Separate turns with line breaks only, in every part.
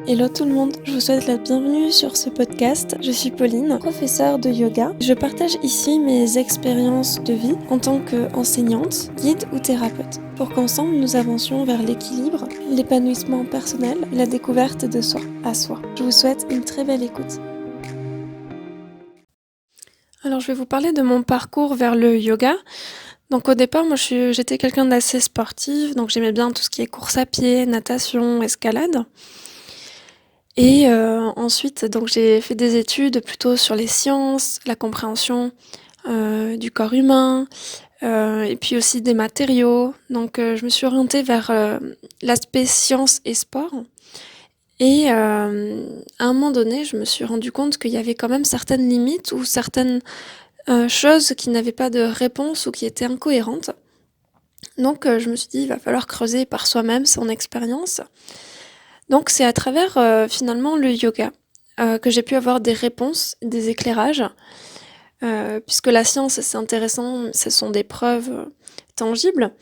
Hello tout le monde, je vous souhaite la bienvenue sur ce podcast. Je suis Pauline, professeure de yoga. Je partage ici mes expériences de vie en tant qu'enseignante, guide ou thérapeute, pour qu'ensemble nous avancions vers l'équilibre, l'épanouissement personnel et la découverte de soi à soi. Je vous souhaite une très belle écoute. Alors je vais vous parler de mon parcours vers le yoga. Donc au départ, j'étais quelqu'un d'assez sportif, donc j'aimais bien tout ce qui est course à pied, natation, escalade. Et ensuite, donc j'ai fait des études plutôt sur les sciences, la compréhension du corps humain, et puis aussi des matériaux. Donc je me suis orientée vers l'aspect sciences et sport. Et à un moment donné, je me suis rendu compte qu'il y avait quand même certaines limites ou certaines choses qui n'avaient pas de réponse ou qui étaient incohérentes. Donc je me suis dit, il va falloir creuser par soi-même son expérience. Donc c'est à travers finalement le yoga que j'ai pu avoir des réponses, des éclairages, puisque la science c'est intéressant, ce sont des preuves tangibles,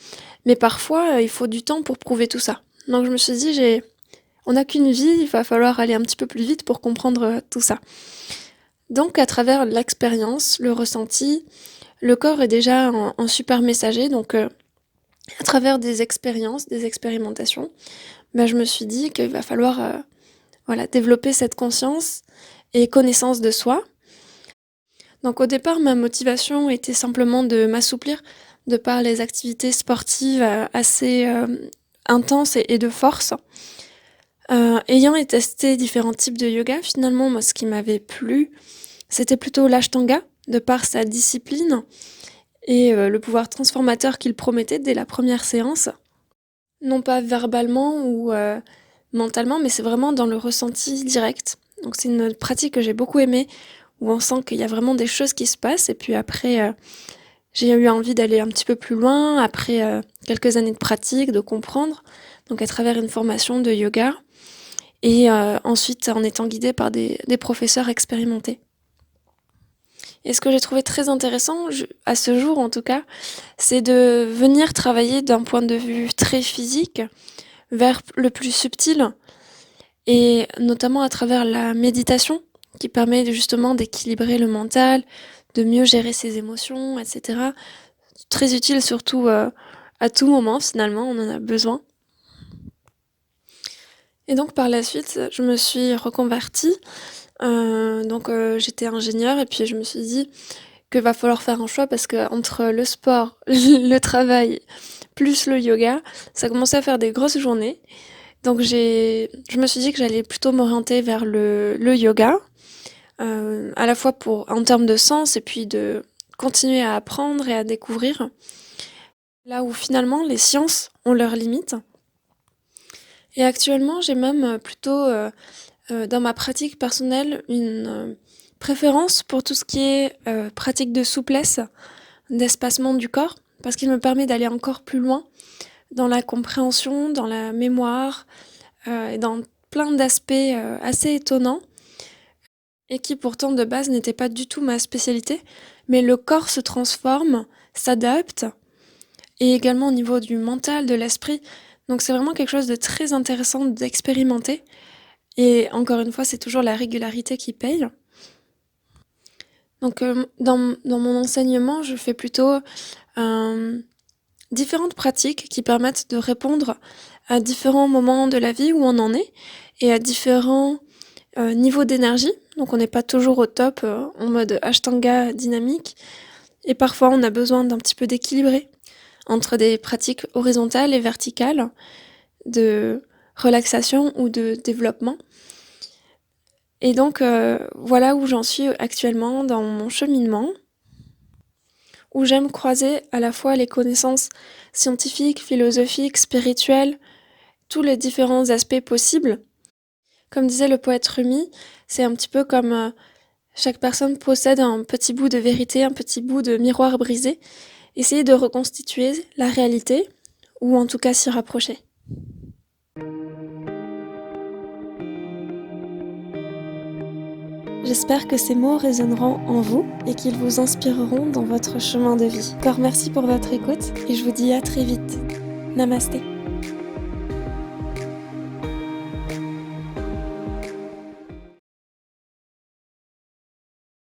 mais parfois il faut du temps pour prouver tout ça. Donc je me suis dit, on n'a qu'une vie, il va falloir aller un petit peu plus vite pour comprendre tout ça. Donc à travers l'expérience, le ressenti, le corps est déjà un super messager, donc à travers des expériences, des expérimentations, je me suis dit qu'il va falloir développer cette conscience et connaissance de soi. Donc au départ, ma motivation était simplement de m'assouplir de par les activités sportives assez intenses et de force. Ayant testé différents types de yoga, finalement, moi, ce qui m'avait plu, c'était plutôt l'Ashtanga, de par sa discipline et le pouvoir transformateur qu'il promettait dès la première séance. Non pas verbalement ou mentalement, mais c'est vraiment dans le ressenti direct. Donc c'est une pratique que j'ai beaucoup aimée, où on sent qu'il y a vraiment des choses qui se passent. Et puis après, j'ai eu envie d'aller un petit peu plus loin, après quelques années de pratique, de comprendre, donc à travers une formation de yoga, et ensuite en étant guidée par des professeurs expérimentés. Et ce que j'ai trouvé très intéressant, à ce jour en tout cas, c'est de venir travailler d'un point de vue très physique vers le plus subtil, et notamment à travers la méditation, qui permet justement d'équilibrer le mental, de mieux gérer ses émotions, etc. Très utile surtout à tout moment, finalement, on en a besoin. Et donc par la suite, je me suis reconvertie. J'étais ingénieure et puis je me suis dit qu'il va falloir faire un choix parce que entre le sport, le travail, plus le yoga, ça commençait à faire des grosses journées. Donc je me suis dit que j'allais plutôt m'orienter vers le yoga, à la fois en termes de sens et puis de continuer à apprendre et à découvrir. Là où finalement les sciences ont leurs limites. Et actuellement, j'ai même plutôt dans ma pratique personnelle une préférence pour tout ce qui est pratique de souplesse, d'espacement du corps, parce qu'il me permet d'aller encore plus loin dans la compréhension, dans la mémoire, et dans plein d'aspects assez étonnants, et qui pourtant de base n'étaient pas du tout ma spécialité, mais le corps se transforme, s'adapte, et également au niveau du mental, de l'esprit. Donc c'est vraiment quelque chose de très intéressant d'expérimenter, et encore une fois, c'est toujours la régularité qui paye. Donc dans mon enseignement, je fais plutôt différentes pratiques qui permettent de répondre à différents moments de la vie où on en est et à différents niveaux d'énergie. Donc on n'est pas toujours au top en mode Ashtanga dynamique, et parfois on a besoin d'un petit peu d'équilibrer entre des pratiques horizontales et verticales de relaxation ou de développement. Et donc voilà où j'en suis actuellement dans mon cheminement, où j'aime croiser à la fois les connaissances scientifiques, philosophiques, spirituelles, tous les différents aspects possibles. Comme disait le poète Rumi, c'est un petit peu comme chaque personne possède un petit bout de vérité, un petit bout de miroir brisé. Essayer de reconstituer la réalité, ou en tout cas s'y rapprocher. J'espère que ces mots résonneront en vous et qu'ils vous inspireront dans votre chemin de vie. Encore merci pour votre écoute et je vous dis à très vite. Namasté.